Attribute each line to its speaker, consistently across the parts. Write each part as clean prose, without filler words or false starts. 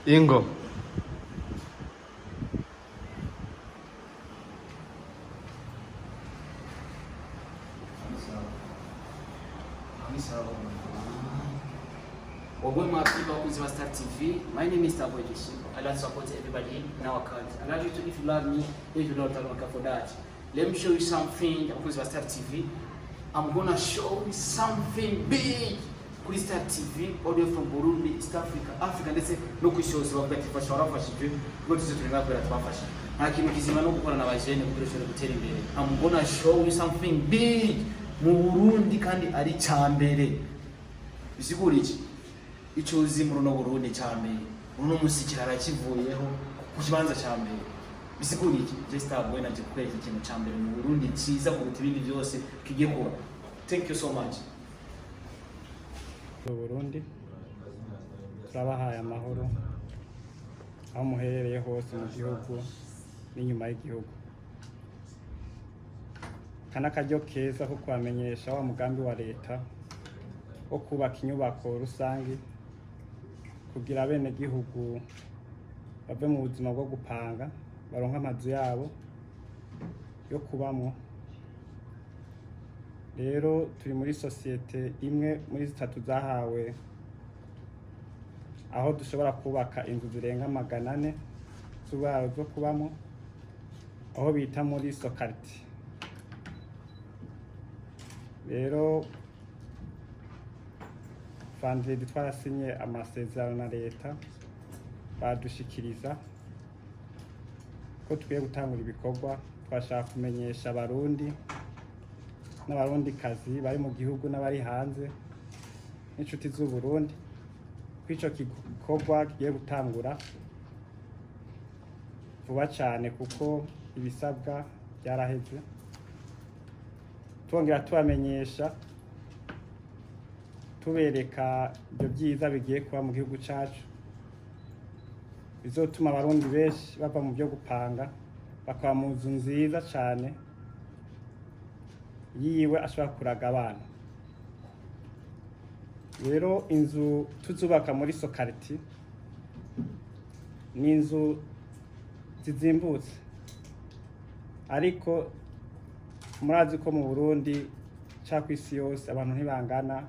Speaker 1: Ingo.
Speaker 2: Welcome to Star TV. My name is Tabo Yeshiko. I love to support everybody in our country. I love you too if you love me, if you don't love me for that. Let me show you something on Star TV. I'm gonna show you something big. Kuri Star TV, audio from Burundi, East Africa ndetse no kwishoza bagafasha warafashije ngo tuziturina kwera twafasha. Nta kintu kizima no gukora n'abajene kugira gutera imbere. I'm gonna show you something big mu Burundi kandi ari cyambere. Bisigura iki? Icuzi mu runo Burundi cyambere. Uno musikirara kivuyeho ku kibanza cyambere. Bisigura iki? Just abwe naje kwereka ikintu cyambere mu Burundi cyiza kuruta ibindi byose kigiye kuba. Thank you so much.
Speaker 3: Burundi turabahaye amahoro aho muherereye hose mu gihugu n'inyuma y'igihugu. Kana karyo keza ko kwamenyesha wa mugambi wa leta wo kubaka inyubako rusangi kugira bene gihugu bave mu buzima bwo gupanga baronka amazu yabo yo kubamwo. Rero turi muri societe imwe muri zitatu zahawe aho dushobora kubaka inzu zirenga 400 z'uburaro zo kubamo aho bita muri Sokarti. Rero Vendredi twarasinye amasezerano na leta badushikiriza ko tugiye gutangura ibikorwa. Twashaka kumenyesha abarundi n'abarundi kazi bari mu gihugu n'abari hanze n'inshuti z'u Burundi kwico gikorwa kigiye gutangura vuba cyane kuko ibisabwa byaraheze. Twongera tubamenyesha tubereka ibyo byiza bigiye kuba mu gihugu cyacu bizotuma abarundi benshi bava mu byo gupanga bakaba mu nzu nziza cyane yiwe ashobora kuraga abana. Rero inzu tuzubaka muri Sokarti ni inzu zizimbutse ariko murazi ko mu Burundi cya kwisi yose abantu ntibangana,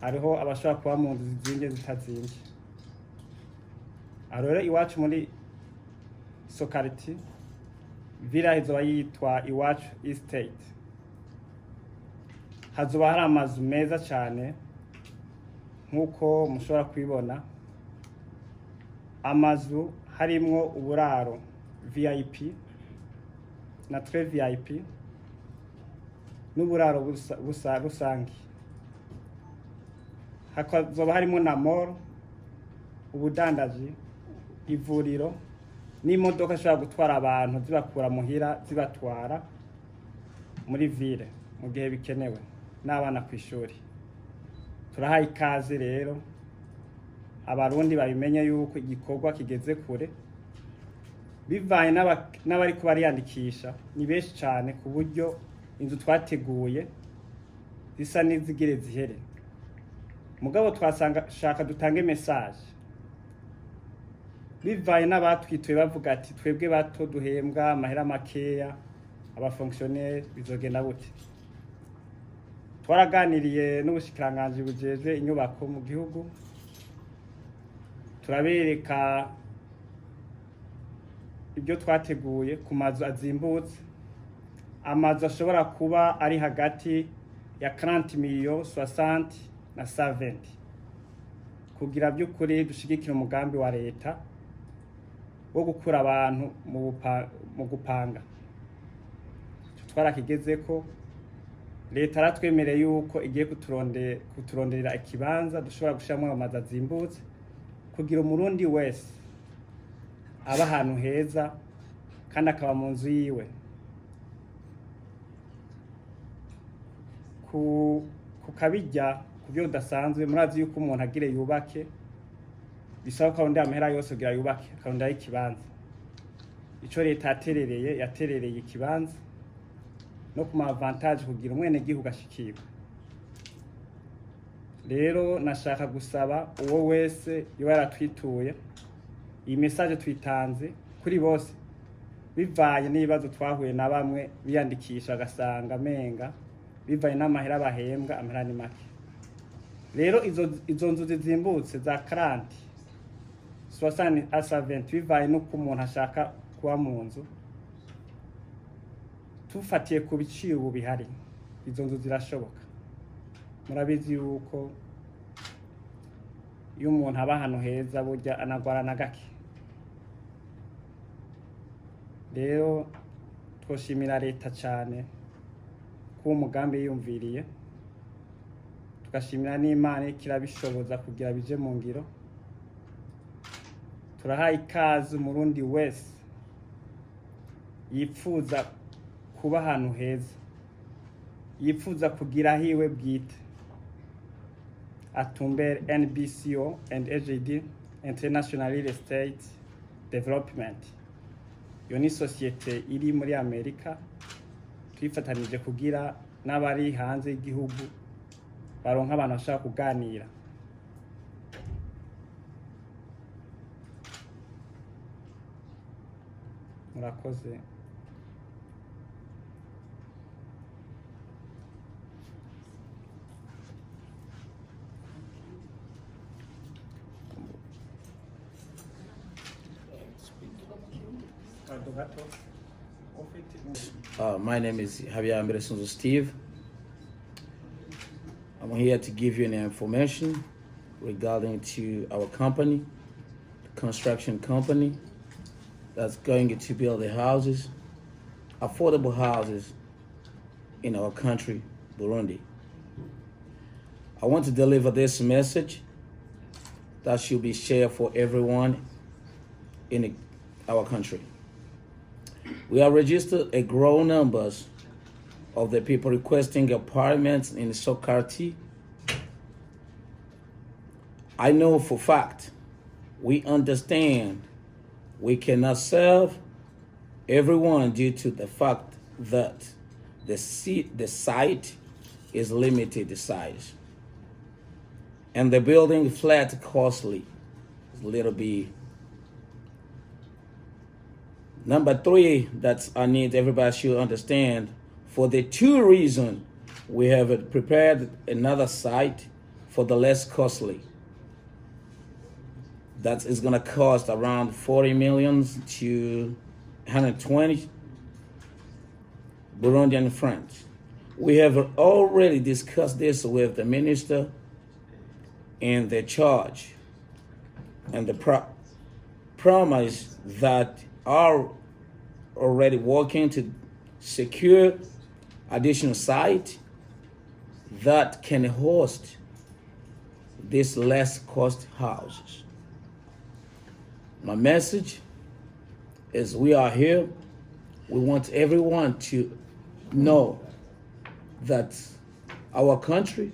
Speaker 3: hariho abashobora kuba mu nzu zizinge zitazinge. Rero iwacu muri Sokarti villa izoba yitwa Iwacu Estate. Hazoba hari amazu meza cyane nk'uko mushobora kwibona. Amazu harimwo uburaro VIP na très VIP n'uburaro rusangi. Hazoba harimo na mall, ubudandaji, ivuriro n'imodoka ishobora gutwara abantu zibakura muhira zibatwara muri ville mu gihe bikenewe n'abana ku ishuri. Turahaye ikaze rero abarundi babimenye yuko igikorwa kigeze kure bivanye n'abari kubariyandikisha ni benshi cyane ku buryo inzu twateguye zisa n'izigire zihere. Mugabo twasanga shaka dutange message bivanye n'abatwituye bavuga ati twebwe bato duhembwa amahera makeya abafonctionnaire bizogenda gute. Twaraganiriye n'ubushikiranganje bujeje inyubako mu gihugu turabereka ibyo twateguye ku mazu azimbutse. Amazu ashobora kuba ari hagati ya 40 millions 60 na 70 kugira by'ukuri dushigikira umugambi wa leta wo gukura abantu mu gupanga. Twarakigeze ko leta aratwemereye yuko igiye kuturonderera ikibanza dushobora gushiramo amazu azimbutse kugira umurundi wese aba ahantu heza kandi akaba mu nzu yiwe. Kukabijya kubyo udasanzwe murazi yuko umuntu agire yubake bisaba ko undi amahera yose kugira yubake akabonda ikibanza. Ico leta yaterereye ikibanza no kuma avantage kugira umwene gihugu ashikirwa. Rero nashaka gusaba uwo wese yo yaratwituye iyi message twitanze kuri bose bivaye n'ibibazo twahuye na bamwe biyandikisha agasanga menga bivaye n'amahera bahembwa amahera ni make. Rero izo nzu zizimbutse za 40 60 à 70 bivaye n'uko umuntu ashaka kuba mu nzu, tufatiye ku biciro ubu bihari izo nzu zirashoboka. Murabizi yuko iyo umuntu aba ahantu heza burya anagwara na gake. Rero twoshimira leta cyane ko umugambi yiyumviriye, tugashimira n'Imana ikirabishoboza kugira bije mu ngiro. Turahaye ikaze umurundi wese yipfuza kuba ahantu heza, yipfuza kugira hiwe bwite, atumbere NBCO and AJD International Real Estate Development. Iyo ni sosiyete iri muri Amerika twifatanije kugira n'abari hanze y'igihugu baronka abantu bashaka kuganira. Murakoze.
Speaker 1: My name is Javier Amberesunzo Steve. I'm here to give you an information regarding to our company, the construction company that's going to build the houses, affordable houses in our country, Burundi. I want to deliver this message that should be shared for everyone in our country. We have registered a growing numbers of the people requesting apartments in Sokarti. I know for fact, we understand we cannot serve everyone due to the fact that the site is limited in size. And the building flat costly, a little bit. Number 3, that I need everybody should understand, for the 2 reasons, we have prepared another site for the less costly. That is gonna cost around 40 million to 120 Burundian francs. We have already discussed this with the minister and the charge and the promise that are already working to secure additional site that can host these less cost houses. My message is we are here. We want everyone to know that our country,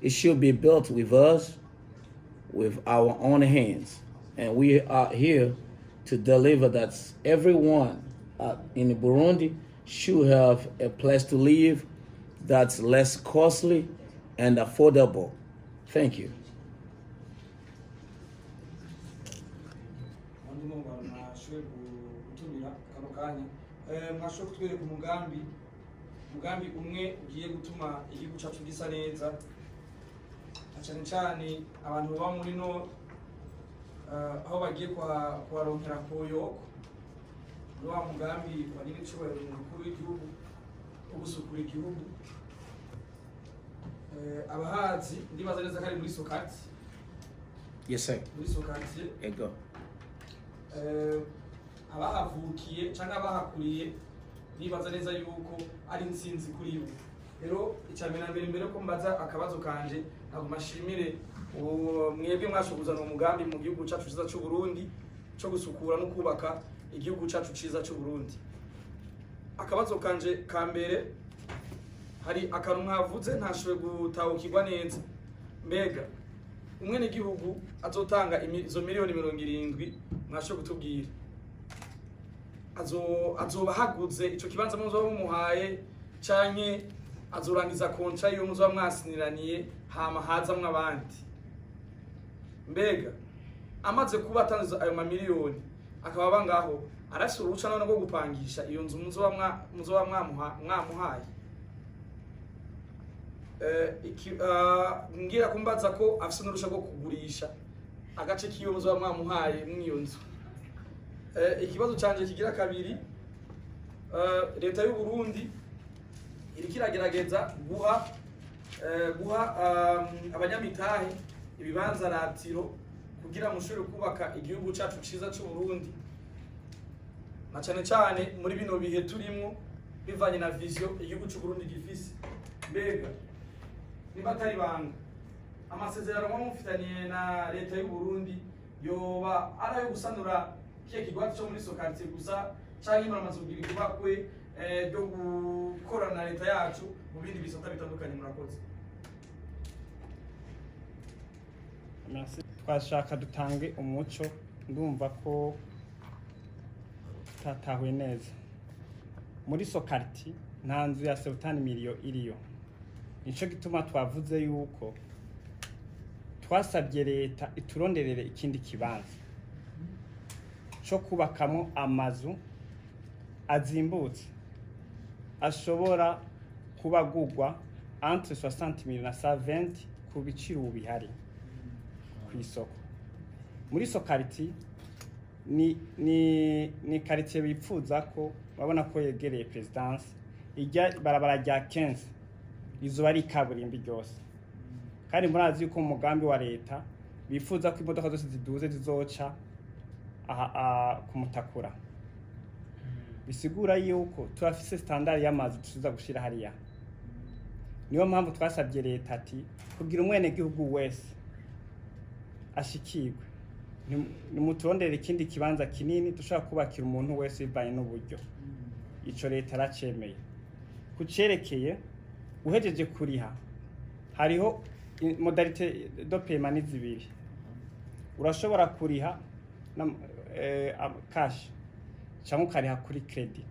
Speaker 1: it should be built with us, with our own hands. And we are here to deliver that everyone in Burundi should have a place to live that's less costly and affordable. Thank you.
Speaker 4: mwashoboye kutwereka umugambi umwe ugiye gutuma igihugu cyacu gisa neza, cyane cyane abantu baba muri no aho bagiye kuharonkera koyoko. Wa mugambi wa n'icyubahiro umukuru w'igihugu wo gusukura igihugu. Abahazi ndibaza neza ko ari muri Sokati.
Speaker 1: Yes sir.
Speaker 4: Muri Sokati.
Speaker 1: Ego.
Speaker 4: Abahavukiye cyangwa abahakuriye nibaza neza yuko ari insinzi kuri bo. Rero icyamena mbere ko mbaza akabazo kanje ntabwo mashimire mwebwe mwashobozana umugambi mu gihugu cyacu cyiza cy'u Burundi cyo gusukura no kubaka igihugu cyacu cyiza cy'u Burundi. Akabazo kanje ka mbere, hari akantu mwavuze ntashoboye gutahukirwa neza. Mbega umwene gihugu azotanga izo miliyoni 70 mwashoboye kutubwira azoba haguze ico kibanza muzo bumuhaye canke azorangiza kontra iyo muzo mwasiniraniye hama hazamwe abandi? Mbega amaze kuba atanze ayo mamiliyoni akaba bangaho arafise uruhushya none rwo gupangisha iyo nzu muzoba mwamuhaye. Ngira kumbaza ko afise n'uruhushya rwo kugurisha agace kiwe muzoba mwamuhaye mw'iyo nzu. Ikibazo canje kigira kabiri, leta y'u Burundi iriko iragerageza guha abanyamitahe ibibanza ratiro kugira mushobore kubaka igihugu cacu ciza c'u Burundi, na cane cane muri bino bihe turimwo bivanye na vision igihugu c'u Burundi gifise. Mbega niba atari banga amasezerano mufitaniye na leta y'u Burundi yoba ari ayo gusanura kiye kigwati cyo muri Sokarte gusa canke muramaze kugira ikibakwe ryo gukorana na leta yacu mu bindi bisata bitandukanye? Murakoze.
Speaker 3: Twashaka dutange umuco, ndumva ko tatahuye neza. Muri Sokarte nta nzu ya Sultan Miliyoni iriyo, nico gituma twavuze yuko twasabye leta ituronderere ikindi kibanza cyo kubakamo amazu azimbutse ashobora kubagurwa entre 60 na 120 ku biciro bihari ku isoko. Muri Sokarte ni quartier bipfuza ko babona ko yegereye presidence, ijya barabara rya 15 izuba ari kaburimbi ryose, kandi murazi yuko umugambi wa leta bifuza ko imodoka zose ziduze zizoca kumutakura. Bisigura yuko turafise standard y'amazu tuza gushira hariya. Niyo mpamvu twasabye leta ati kugira umwene gihugu wese ashikirwe, nimuturondere ikindi kibanza kinini dushaka kubakira umuntu wese bivanye n'uburyo. Ico leta aracemeye. Kucerekeye uhejeje kuriha, hariho modalité de paiement zibiri. Urashobora kuriha cash cyangwa ukariha kuri credit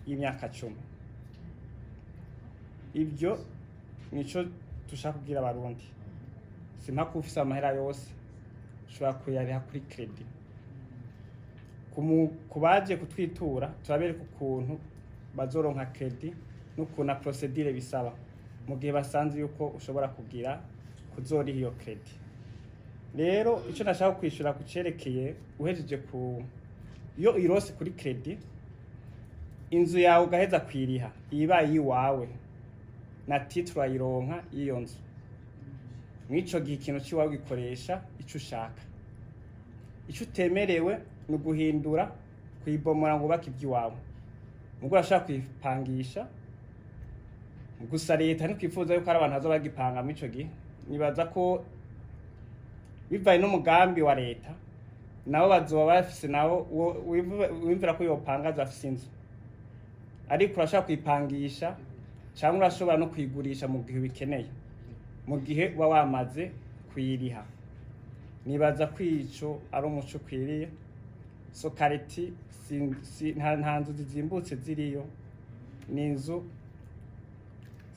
Speaker 3: y'imyaka 10. Ibyo nico dushaka kugira abarundi. Simpaka ufise amahera yose ushobora kuyariha kuri credit. Kubaje kutwitura turabereka ukuntu bazoronka credit n'ukuntu procedure bisaba mu gihe basanze yuko ushobora kugira kuzoriha iyo credit. Rero ico nashaka kwishura kucerekeye uhejeje iyo irose kuri credit, inzu yawe ugaheza kwiriha ibaye iwawe na titre ayironka iyo nzu. Mwico gihe ikintu ciwawe gikoresha ico ushaka. Ico utemerewe ni guhindura kuyibomora ngo ubake iby'iwawe. Mugo urashaka kuyipangisha, gusa leta ntikwifuza yuko ari abantu bazo bagipanga mwico gihe. Nibaza ko bivaye n'umugambi wa leta nabo bazoba bafise nawo wimvira ko yopanga zafise inzu, ariko urashaka kuyipangisha cyangwa urashobora no kuyigurisha mu gihe bikeneye, mu gihe uba wamaze kuyiriha. Nibaza ko ico ari umuco kwiriye. Sokarte nta nzu zizimbutse ziriyo, ni inzu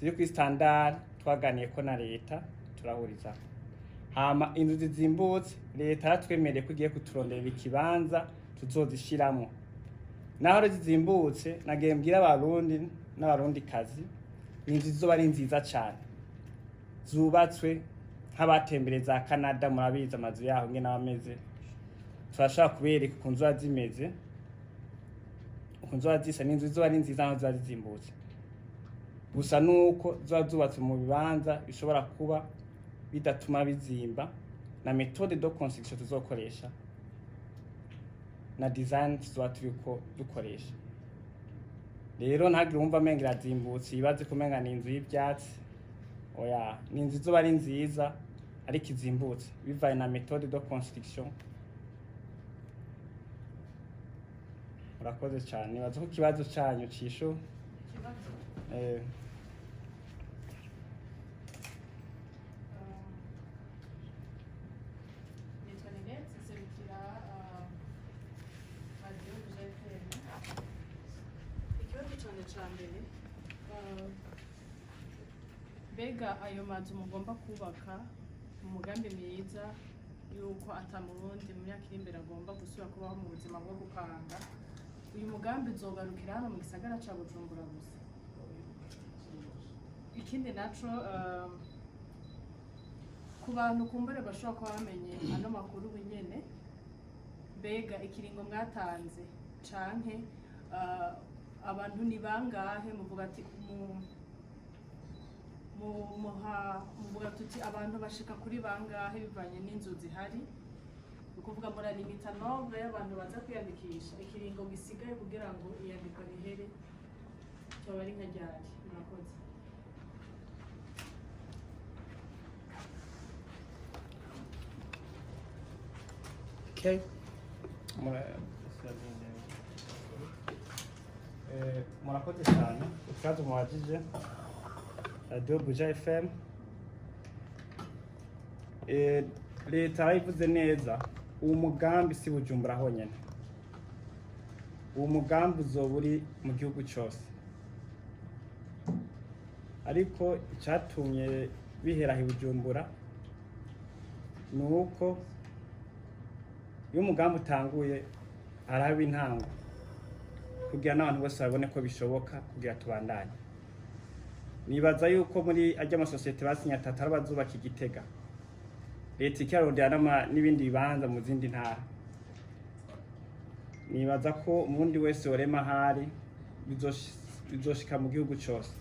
Speaker 3: ziri kuri standard twaganiye ko na leta turahuriza. Hama inzu zizimbutse leta yaratwemereye ko igiye kuturonderera ikibanza tuzozishiramo. Naho zizimbutse nagiye mbwira abarundi n'abarundi kazi, inzu zizoba ari nziza cyane, zubatswe nk'abatembereza Canada. Murabizi amazu yaho ngene ameze. Turashaka kubereka ukuntu zimeze, ukuntu zisa n'inzu zizoba ari nziza naho zizimbutse. Gusa nuko zubatse mu bibanza bishobora kuba bidatuma bizimba, na méthode de construction tuzokoresha na design tuzoba turiko dukoresha. Rero ntagire umva menga irazimbutse ibaze kumenga ni inzu y'ibyatsi. Oya, ni inzu izoba ari nziza ariko izimbutse bivaye na méthode de construction. Murakoze cyane. Nibaza ko ikibazo cyanyu cisho
Speaker 5: Mbega ayo mazu mugomba kubaka mu mugambi mwiza yuko ata murundi mu myaka iri imbere agomba gusubira kubaho mu buzima bwo gupanga. Uyu mugambi uzogarukira hano mu gisagara ca Bujumbura gusa. Ikindi naco ku bantu kumbure bashobora kuba bamenye ano makuru bunyene, mbega ikiringo mwatanze canke abantu ni bangahe muvuga ati muvuga tuti abantu bashika kuri bangahe bivanye n'inzu zihari, ukuvuga muri limita nombre y'abantu baza kwiyandikisha, ikiringo gisigaye kugira ngo iyandikwa rihere cyoba ari nka ryari? Murakoze.
Speaker 1: Okay.
Speaker 3: Murakoze cyane ikibazo muwajije Radio Buja FM. Leta yarabivuze neza, uwo mugambi si Bujumbura honyine, uwo mugambi uzoba uri mu gihugu cyose, ariko icyatumye bihera i Bujumbura ni uko iyo umugambi utanguye haraba intango kugira n'abantu bose babone ko bishoboka kugira tubandanye. Nibaza yuko muri ajya amasosiyete basinya atatu bazubaka Igitega, leta ikarondera n'ibindi bibanza mu zindi ntara. Nibaza ko umundi wese worema hari bizoshika mu gihugu cyose.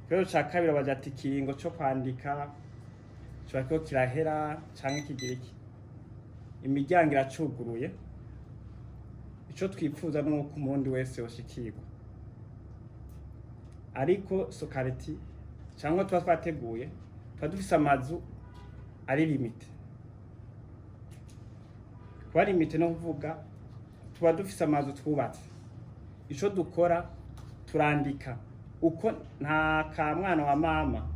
Speaker 3: Rero ca kabiri baja ati ikiringo cyo kwandika cyo kirahera canke kigira iki, imiryango iracuguruye. Ico twifuza nuko umundi wese yoshikirwa, ariko Sokareti cyangwa tuba twateguye tuba dufise amazu ari limite. Kuba limite no kuvuga tuba dufise amazu twubatse, ico dukora turandika uko nta ka mwana wa mama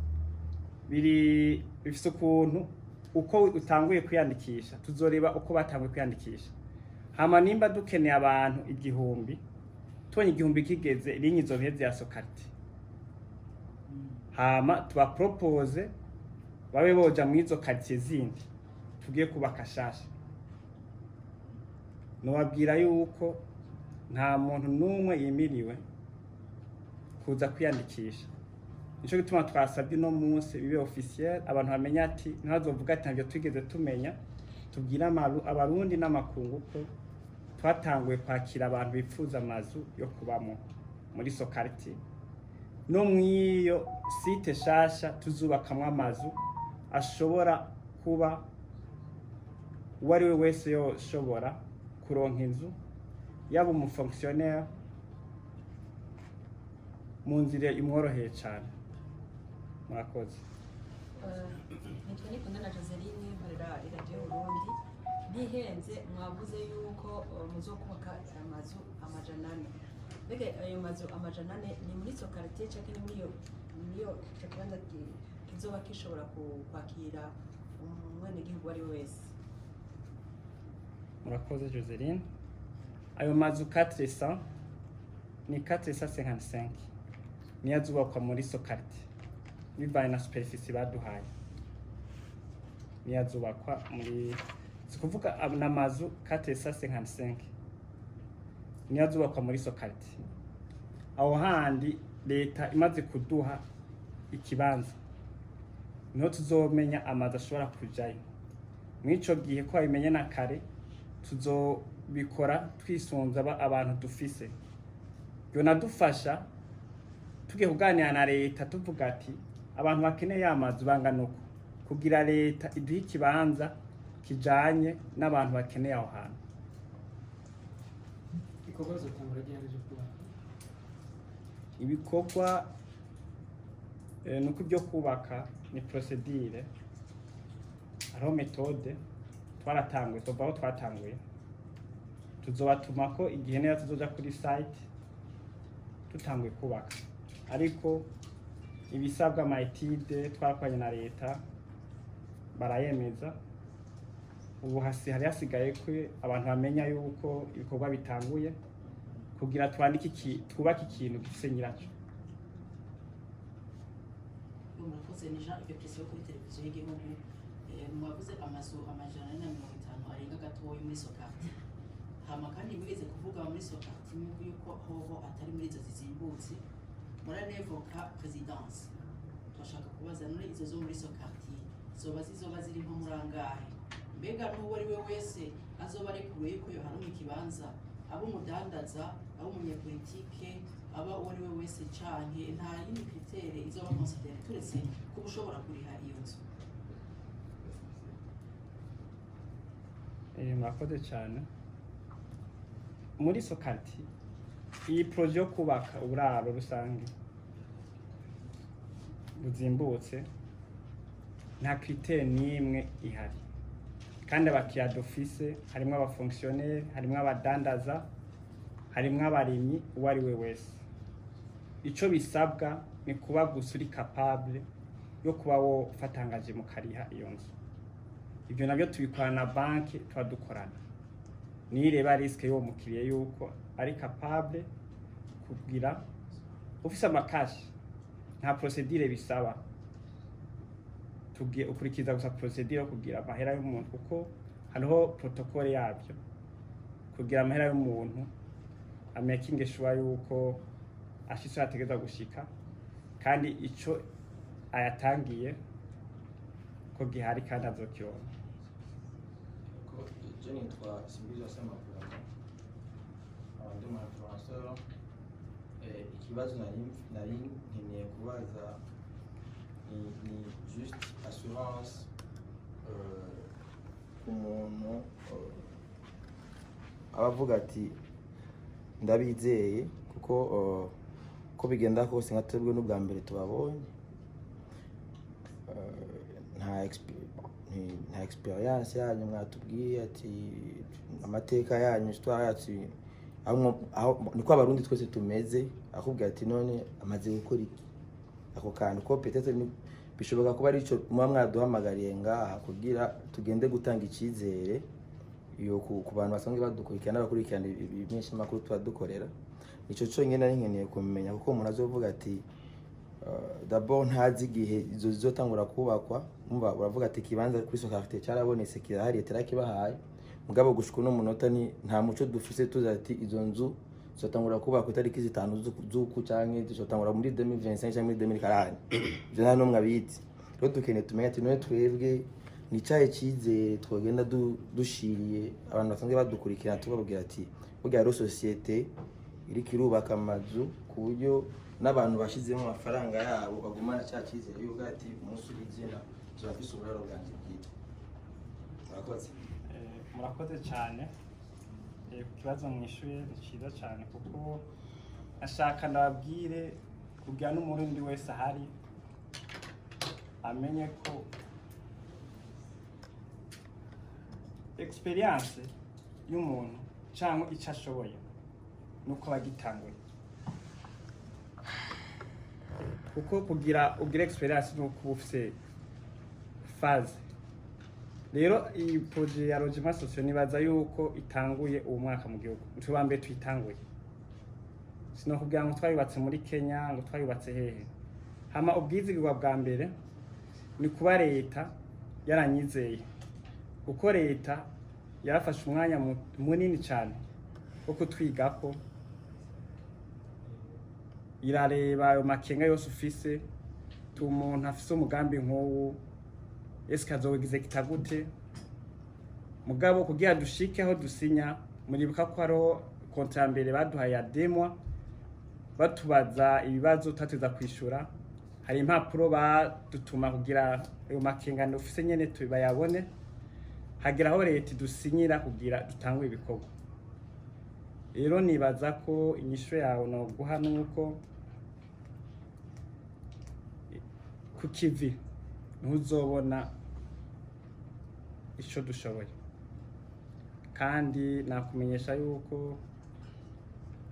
Speaker 3: bifise ukuntu uko utanguye kwiyandikisha tuzoreba uko batanguye kwiyandikisha. Hama nimba dukeneye abantu 1000, tubonye 1000 kigeze linyi zoheze ya Sokareti, hama tuba propose babe boja mu izo quartier zindi tugiye kubaka shasha. Nobabwira yuko nta muntu numwe yimiriwe kuza kwiyandikisha. Nico gituma twasabye no munsi bibe officiel, abantu bamenya ati ntazovuga ati ntabyo twigeze tumenya. Tubwira abarundi n'amakungu ko twatanguye kwakira abantu bifuza amazu yo kubamo muri Sokareti. No mwiyo site shasha tuzubakamwe amazu ashobora kuba uwari we wese yoshobora kuronka inzu, yaba umufonctionnaire mu nzira imworoheye cyane. Murakoze.
Speaker 6: Nitwa Nikundana Joseline nkorera Radio Burundi. Bihenze mwavuze yuko muzokubaka amazu 400. Mbega ayo mazu 400 ni muri Sokareti cyangwa ni muri iyo kibanza kizoba kishobora kwakira umwene gihugu ari wese?
Speaker 3: Murakoze Joseline. Ayo mazu 400 ni 455 niyo azubakwa muri Sokareti bivanye na superficie baduhaye. Niyo azubakwa muri kuvuga n'amazu 455 niyo azubakwa muri Sokareti. Aho handi leta imaze kuduha ikibanza niho tuzomenya amazu ashobora kujayo. Mwico gihe ko abimenye na kare tuzobikora twisunza abantu dufise. Yo nadufasha tugiye kuganira na leta tuvuga ati abantu bakeneye amazu bangana uko, kugira leta iduhe ikibanza kijanye n'abantu bakeneye aho hantu.
Speaker 2: Ibikorwa zotangura ryari byo kubaka?
Speaker 3: Ibikorwa nuko byo kubaka ni procedure, ariho metode twaratanguye, tuvaho twatanguye. Tuzobatuma ko igihe neza tuzoja kuri site tutanguye kubaka, ariko ibisabwa amaetide twarakoranye na leta barayemeza. Ubu hari hasigaye ko abantu bamenya yuko ibikorwa bitanguye kugira twubake ikintu gifise nyiraco.
Speaker 7: Murakoze ni Jean iyo presiyo kuri televiziyo y'igihugu mwavuze amazu amajana na 50 arenga gatoya muri Sokati. Hama kandi mwigeze kuvuga muri Sokati yuko hoho atari muri izo zizimbutse muranevoka presidence. Twashaka kubaza none izo zo muri Sokati zizoba ziri nko murangahe, mbega n'uwo ari we wese azoba ari kure yuko yo harumwe ikibanza abo umudandaza abo umunyepolitike aba uwo ari we wese canke nta yindi kritere izoba considere turetse kuba ushobora kuriha iyo nzu?
Speaker 3: Murakoze cyane. Muri Sokati iyi projet yo kubaka uburaro rusange buzimbutse nta kritere n'imwe ihari, kandi abakiriya dufise harimo abafonctionnaire, harimo abadandaza, harimo abarimyi, uwo ari we wese. Ico bisabwa ni kuba gusa uri capable yo kuba wo fatangaje mu kariha iyo nzu. Ibyo nabyo tubikorana na banki, tuba dukorana nireba riske yo mukiriye yuko ari capable kugira ufise amakashi, nta procedure bisaba, tugiye ukurikiza gusa procedure kugira amahera y'umuntu, kuko hariho protocole yabyo kugira amahera y'umuntu amaking sure yuko ashitse ategeza gushika kandi ico ayatangiye ko gihari kandi azokironka.
Speaker 8: Je nitwa Simbizo Semakura, ndi mu influenceur. Ikibazo nari nkeneye kubaza ni juste assurance umuntu abavuga ati ndabizeye kuko ko bigenda kose nka twebwe n'ubwa mbere tubabonye, nta experience yanyu mwatubwiye ati amateka yanyu histoire yacu aho niko abarundi twese tumeze, akubwira ati none amaze gukora iki ako kantu ko peut-être bishoboka kuba ari ico muba mwaduhamagariye ngaha kugira tugende gutanga icizere iyo ku bantu basanzwe badukurikirana n'abakurikirana ibinshi makuru tuba dukorera. Ico cyo nyene nari nkeneye kumenya kuko umuntu azovuga ati d'abord ntazi igihe izo zizotangura kubakwa, umva uravuga ati kibanza kuri Sokati cyarabonetse kirahari terakibahaye, mugabo gushika no munota ni nta muco dufise tuza ati izo nzu zotangura kubakwa itariki 5 z'uku canke zotangura muri 2025 canke muri 2040. Ivyo nta numwe abiti. Rero dukeneye tumenye ati none twebwe ni cyahe cyizere twogenda dushiriye abantu basanzwe badukurikirana tubabwira ati burya rero societe iri kirubaka amazu ku buryo n'abantu bashizemo amafaranga yabo bagumana cya cyizere yuko ati umunsi w'izina tuzafise uburaro bwanjye bwite. Murakoze.
Speaker 3: Murakoze cyane. Kibazo mwishuye ni cyiza cyane kuko ashaka ndababwire kugira n'umurundi wese ahari amenye ko experience y'umuntu cyangwa icyo ashoboye nuko bagitanguye, kuko kugira ubwire experience nuko ufise phase. Rero iyi projet ya logement social nibaza yuko itanguye uwo mwaka mu gihugu, ntwa mbere tuyitanguye. Sino kugira ngo twayubatse muri Kenya ngo twayubatse hehe. Hama ubwizigirwa bwa mbere ni kuba leta yaranyizeye, uko leta yarafashe umwanya munini cyane wo kutwigako, irareba ayo makenga yose ufise, umuntu afise umugambi nk'uwo ese kazogize kitagute. Mugabo kugira dushike aho dusinya, muribuka ko haro kontra mbere baduhaye ya demwa batubaza ibibazo tateza kwishura, hari impapuro badutuma kugira ayo makengano ufise nyene tubayabone, hagira aho leta dusinyira kugira dutangwe ibikorwa. Rero nibaza ko inyisho yawe no guha nuko ku kivi ntuzobona ico dushoboye, kandi nakumenyesha yuko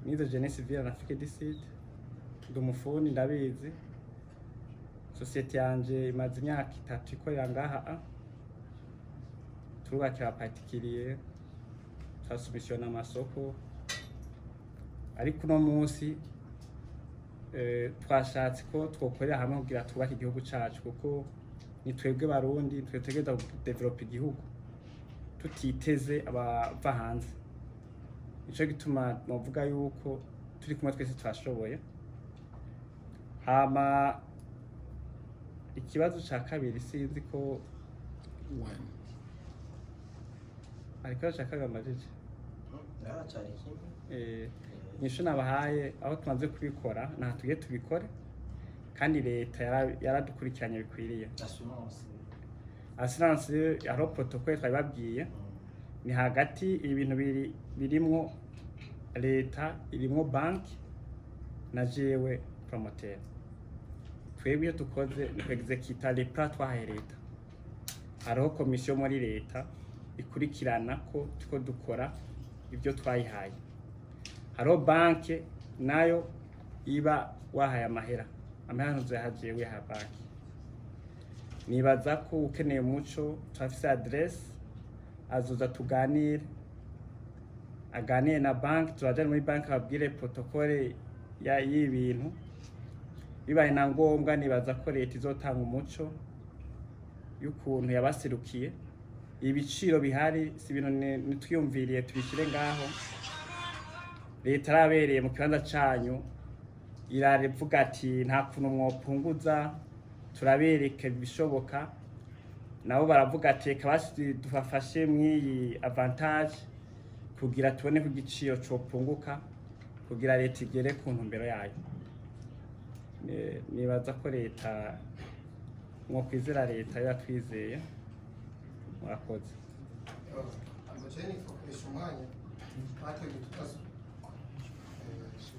Speaker 3: nizo Jeune Civile na Afrique du Sud ndumufundi ndabizi. Societe yanje imaze imyaka 3 ikorera ngaha, turubakira particulier, transmission amasoko, ariko no munsi twashatse ko twokorera hamwe kugira twubake igihugu cyacu, kuko ni twebwe barundi twetegereza kudevelopa igihugu tutiteze abava hanze. Nico gituma novuga yuko turi kumwe twese twashoboye. Hama ikibazo ca kabiri sinzi ko ariko ca majije nisho nabahaye aho tumaze kubikora na tugiye tubikore kandi leta yaradukurikiranye bikwiriye. Assurance aro protocole twababwiye ni hagati ibintu birimwo leta irimwo banki na jewe promoteur. Twebwe iyo tukoze execute les plans twahaye leta, hariho komisiyo muri leta ikurikirana ko tuko dukora ibyo twayihaye. Hariho banki nayo iba wahaye amahera ntuzahaje wiha banki. Nibaza ko ukeneye umuco turafise adresse azoza tuganire, aganire na banki, turajana muri banki ababwire protocole y'ibintu. Bibaye na ngombwa nibaza ko leta izotanga umuco y'ukuntu yabaserukiye. Ibiciro bihari si ibintu nitwiyumviriye tubishire ngaho. Leta arabereye mu kibanza canyu irarevuga ati nta kuntu mwopunguza, turabereka ibishoboka. Nabo baravuga ati kabasi dufafashe mw'iyi avantage kugira tubone ko igiciro copunguka kugira leta igere ku ntumbero yayo. Nibaza ko leta mwokwizera leta yatwizeye. Murakoze.
Speaker 9: Amajeni koresha umwanya bateguye tukazo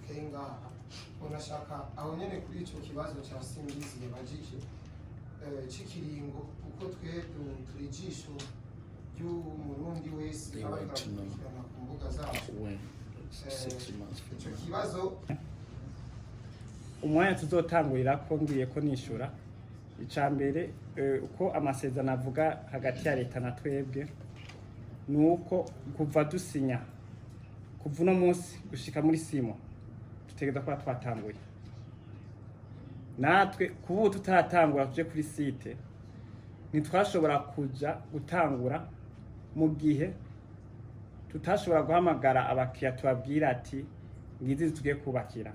Speaker 9: kenga unashaka aho nyene kuri ico kibazo ca Simbizi yabajije cikiringo uko twe turijisho ry'umurundi wese abakurikirana ku mbuga zacu. Ico kibazo
Speaker 3: umwanya tuzotangurira ko ngiye ko nishura icambere uko amasezerano avuga hagati ya leta na twebwe nuko kuva dusinya kuva uno munsi gushika muri simo tutegeza ko twatanguye. Natwe kubu tutaratangura tuje kuri site ntitwashobora kuja gutangura mu gihe tutashobora guhamagara abakiya tubabwira ati ngizi tugiye kubakira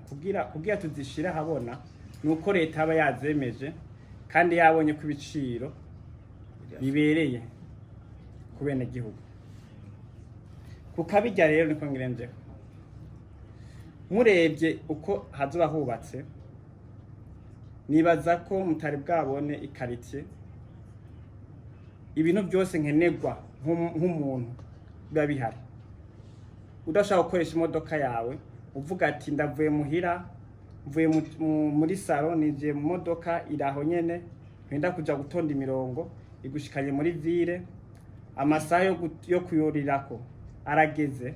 Speaker 3: kugira tuzishira habona nuko leta aba yazemeje kandi yabonye ku biciro bibereye ku bene gihugu. Kukabijya rero niko ngirenje murebye uko hazoba hubatse, nibaza ko mutari bwabone ikaritiye ibintu byose nkenerwa nk'umuntu biba bihari. Udashaka gukoresha imodoka yawe uvuga ati ndavuye muhira, mvuye muri salo, nije mu modoka iraho nyene, ntenda kuja gutonda imirongo igushikanye muri ville, amasaha yo kuyorirako arageze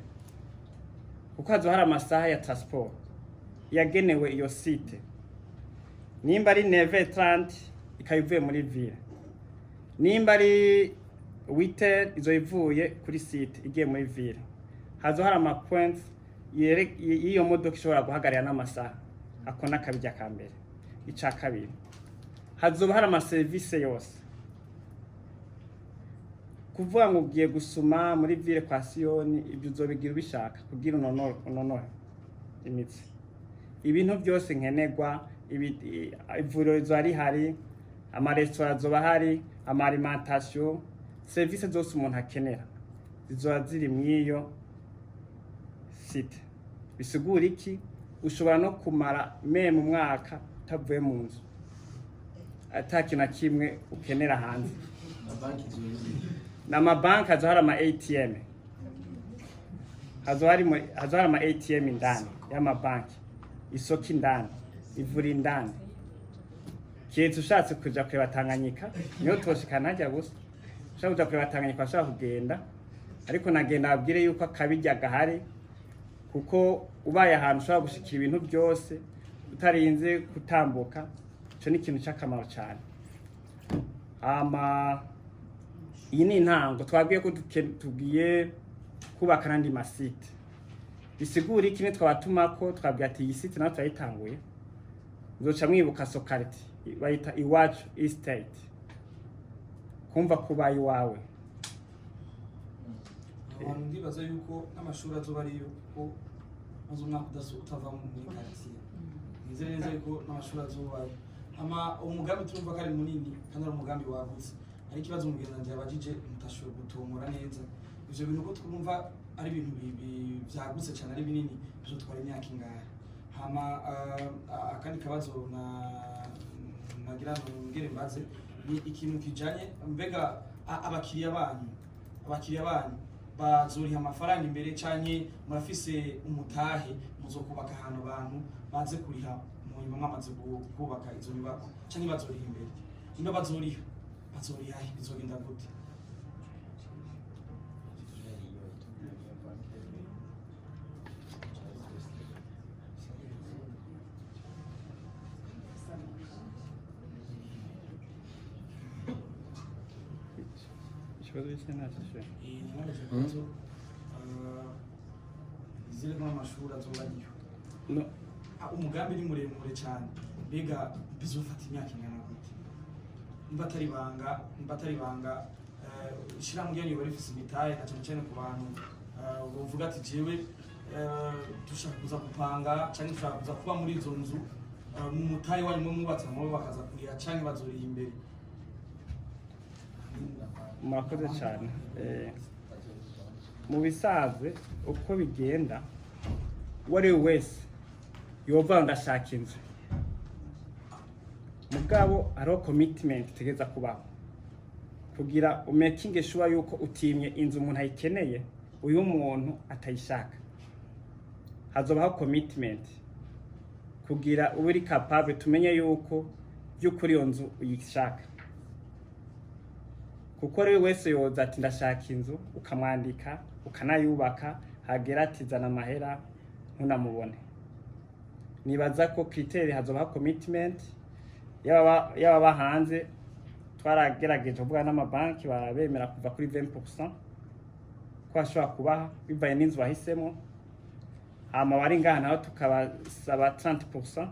Speaker 3: kuko hazo hari amasaha ya transport yagenewe iyo site. Nimba ari 9h30 ikayivuye muri ville, nimba ari 8h izoyivuye kuri site igiye muri ville. Hazo hari ama points iyo modoka ishobora guhagarira n'amasaha akona kabijya kambere. Ica kabiri hazoba hari ama service yose, kuvuga ngo ugiye gusuma muri ville kwa Siyoni ibyo uzobigira ubishaka kugira unonore imitsi. Ibintu byose nkenerwa, ivuriro zari hari, ama restaurant zoba hari, ama alimentation, service zose umuntu akenera zizoba ziri mwiyo site. Bisigura iki? Ushobora no kumara meme umwaka utavuye mu nzu atakina kimwe ukenera hanze. Na mabanki hazo hari ama ATM, hazo hari ama ATM indani y'amabanki, isoko indani, ivuri indani. Kitu ushatse kuja kureba Tanganyika niyo toshikana hajya gusa. Ushaka kuja kureba Tanganyika ushaka kugenda, ariko nagenda abwire yuko akabijya gahari kuko ubaye ahantu ushaka gushikira ibintu byose utarinze kutambuka. Ico ni ikintu cy'akamaro cyane. Iyi ni intango twabwiye ko tugiye kubaka nandi masite. Bisigura iki? Twatuma ko twabwiye ati iyi site nayo turayitanguye, uzoca mwibuka Sokariti bayita Iwacu Estate. kumva kubaye iwawe.
Speaker 4: abantu ndibaza yuko n'amashuri azoba ariyo ko maze umwaka utava muri quartier nizere neza yuko n'amashuri azobayo umugambi turumva ko ari munini kandi ari umugambi wagutse ari ikibazo umugenzi yabajije mutashoboye gutomora neza ivyo bintu ko twumva ari ibintu byagutse cyane ari binini byo twara imyaka ingahe akandi kabazo nagira ngere mbaze ni ikintu kijanye mbega abakiriya banyu bazuriha amafaranga imbere canke murafise umutahe muzokubaka ahantu abantu baze kuriha mu nyuma mwamaze kubaka izo nyubako canke bazuriha imbere niba bazuriha bizogenda gute?
Speaker 3: Ikibazo cy'inashije
Speaker 4: izire n'amashuri azobariyo no umugambi ni muremure cyane mbega bizofata imyaka ingana gute mba atari banga ishira mu gihe bari fisi bitaye na cyane ku bantu bavuga ati jewe dushaka kuza gupanga cyane dushaka kuza kuba muri izo nzu mu mutaye wanyu mwubatse mu bakaza kuriya cyane bazuriye imbere.
Speaker 3: Murakoze cyane. Mu bisaze uko bigenda wari wese yova ndashaka inzu mugabo ariho commitment tegeza kubaho kugira umaking sure yuko utimye inzu umuntu ayikeneye uyu muntu atayishaka hazobaho commitment kugira uburi capable tumenye yuko byukuri iyo nzu uyishaka kuko rero wese yoza ati ndashaka inzu ukamwandika ukanayubaka hagera ati zana amahera ntunamubone. Nibaza ko criteria hazoba commitment yaba bahanze twaragerageje kuvuga n'amabanki barabemera kuva kuri 20% ko ashobora kubaha bivaye n'inzu bahisemo bari ngaha naho tukabasaba 30%.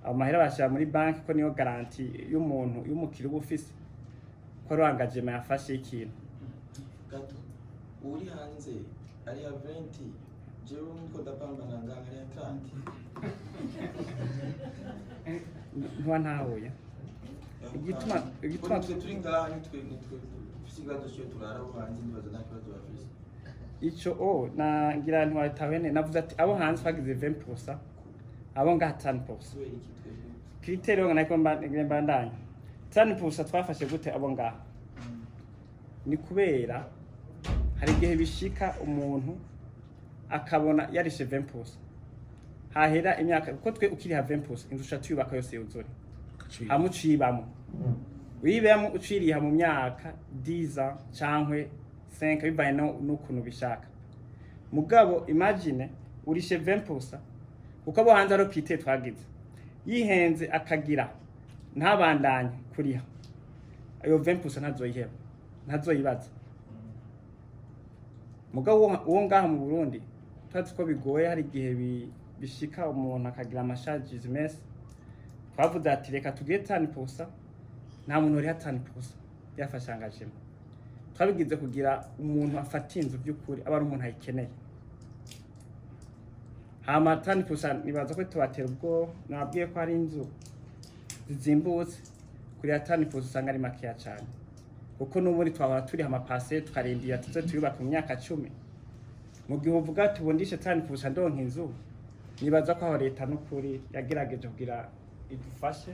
Speaker 3: Amahera bashira muri banki ko niyo garanti y'umuntu y'umukiri ubufise ko ruangaje yafashe ikintu
Speaker 8: gato uri hanze ari ya 20 jewe niko ndapambana ngaha ari ya 30
Speaker 3: ntwa ntahuye igituma
Speaker 8: turi ngaha nitwe fisigazo cyo turara hanze nibaza nakibazo bafise
Speaker 3: ico nangira ntwatahene navuze ati abo hanze bagize 20% abo ngaha 10%. Criterio nako mbandanya 10% twafashe gute abo ngaha ni kubera hari igihe bishika umuntu akabona yarishe 20% hahera imyaka uko twe ukiri ha 20% inzu shatuyubaka yose yuzuri amucibamo wibemo uciriha mu myaka 10 cankwe 5 bibaye n'ukuntu bishaka mugabo imagine urishe 20% uko abo hanze aro pite twagize yihenze akagira ntabandanye kuriha ayo 20% ntazoyiheba ntazoyibaza mugabo uwo ngaha mu Burundi twatse ko bigoye hari igihe bishika umuntu akagira amashages mess twavuze ati reka tugiye 10% nta muntu uri 10% yafashangajemo twabigize kugira umuntu afata inzu by'ukuri aba ari umuntu ayikeneye hama 10% nibaza ko tubatera ubwo nabwiye ko hari inzu zizimbutse kuri 10% usanga ari makiya cyane kuko n'ubundi twabara turi amapase tukarindira tuze tuyubaka mu myaka 10 mu gihe uvuga tubundishe 10% ndonka inzu nibaza ko aho leta n'ukuri yagerageje kugira idufashe